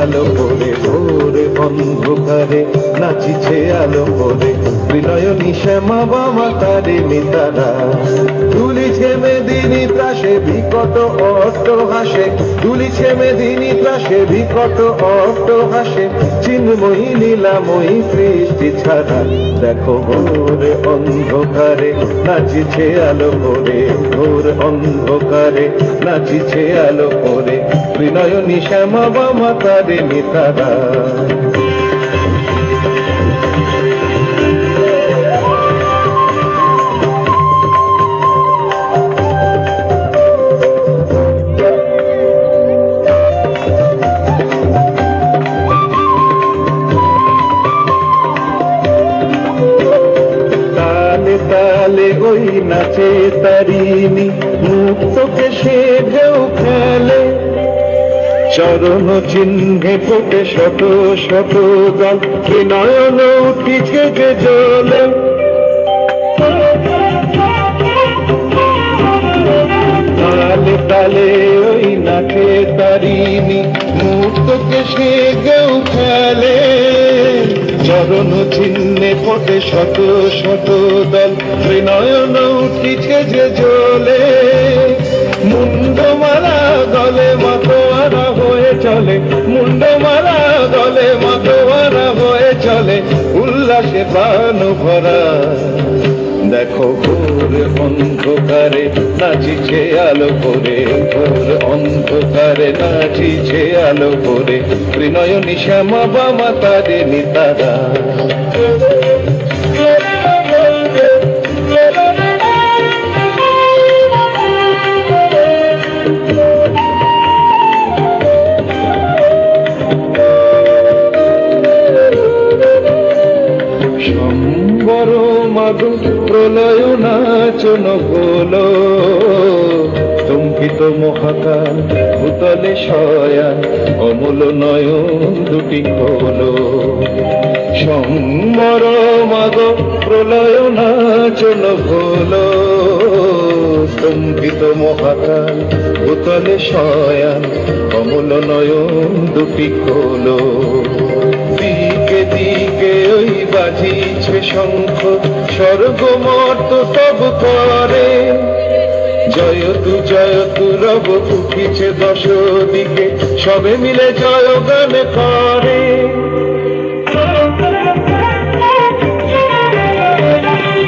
আলো করে, ঘোর অন্ধকারে নাচিছে আলো করে, ত্রিনয়নী শ্যামা বামা তারিণী তারা। দুলিছে মেদিনী ত্রাসে বিকট অট্ট হাসে, দুলিছে মেদিনী ত্রাসে বিকট অট্ট হাসে, চিন্ময়ী লীলাময়ী সৃষ্টি ছাড়া। দেখো ঘোর অন্ধকারে নাচিছে আলো করে, ঘোর অন্ধকারে নাচিছে আলো করে, ত্রিনয়নী শ্যামা বামা তারিণী তারা। তালে ওই নাচে তারিণী, মুক্তকে সে ঢেউ খেলে, চরণ চিহ্নে ফোটে শত শত জল, নয়ন উঠিছে যে জলে। তালে তালে ওই নাচে তারিণী, মুক্তকে সে ঢেউ খেলে, চরণ চিহ্নে ফোটে শত শত দল, নয়ন উঠিছে যে জলে। মুন্ডমালা গলে মাতোয়ারা হয়ে চলে, মুন্ডমালা গলে মাতোয়ারা হয়ে চলে, উল্লাসে প্রাণ ভরা। দেখো ঘোর অন্ধকারে নাচিছে আলো করে, ঘোর অন্ধকারে নাচিছে আলো করে, ত্রিনয়নী শ্যামা বামা তারিণী তারা। সম্বর মাগো প্রলয় নাচন হলো, চম্পিত মহাকাল ভূতলে শয়ান, অমূল নয়ন দুটি হলো। সম্বর মাগো প্রলয় নাচন হলো, চম্পিত মহাকাল ভূতলে শয়ান, অমূল নয়ন দুটি হলো। দিকে দিকে ওই বাজিছে শঙ্খ, স্বর্গ মর্ত সব করে, জয়তু রব উঠিছে দশ দিকে, সবে মিলে জয় গান করে।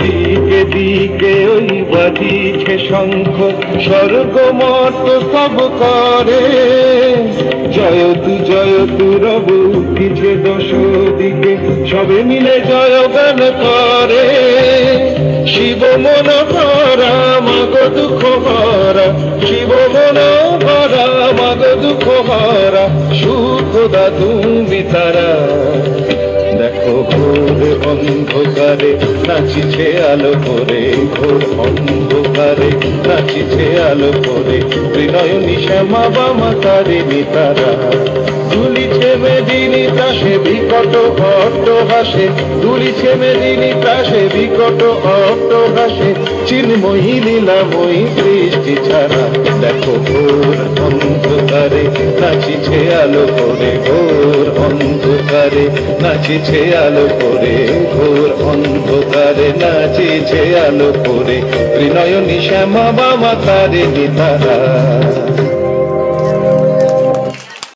দিকে দিকে ওই বাজিছে শঙ্খ, স্বর্গ মর্ত সব করে, জয়তু রব উঠিছে দশ দিকে, সবে মিলে জয় গান করে। শিব মন ভরা মাগো দুঃখ ভরা, শিব মন ভরা মাগো দুঃখ ভরা, সুখ দা তুমি তারা। দেখো ঘোর অন্ধকারে নাচিছে আলো করে, ঘোর অন্ধকারে নাচিছে আলো করে, ত্রিনয়নী শ্যামা বামা তারিণী তারা। দুলিছে মেদিনী ত্রাসে বিকট অট্ট হাসে, দুলিছে মেদিনী ত্রাসে বিকট অট্ট হাসে, চিন্ময়ী লীলাময়ী সৃষ্টি ছাড়া। দেখো ঘোর অন্ধকারে নাচিছে আলো করে, ঘোর অন্ধকারে নাচিছে আলো করে, ঘোর অন্ধকারে নাচিছে আলো করে, ত্রিনয়নী শ্যামা বামা তারিণী তারা।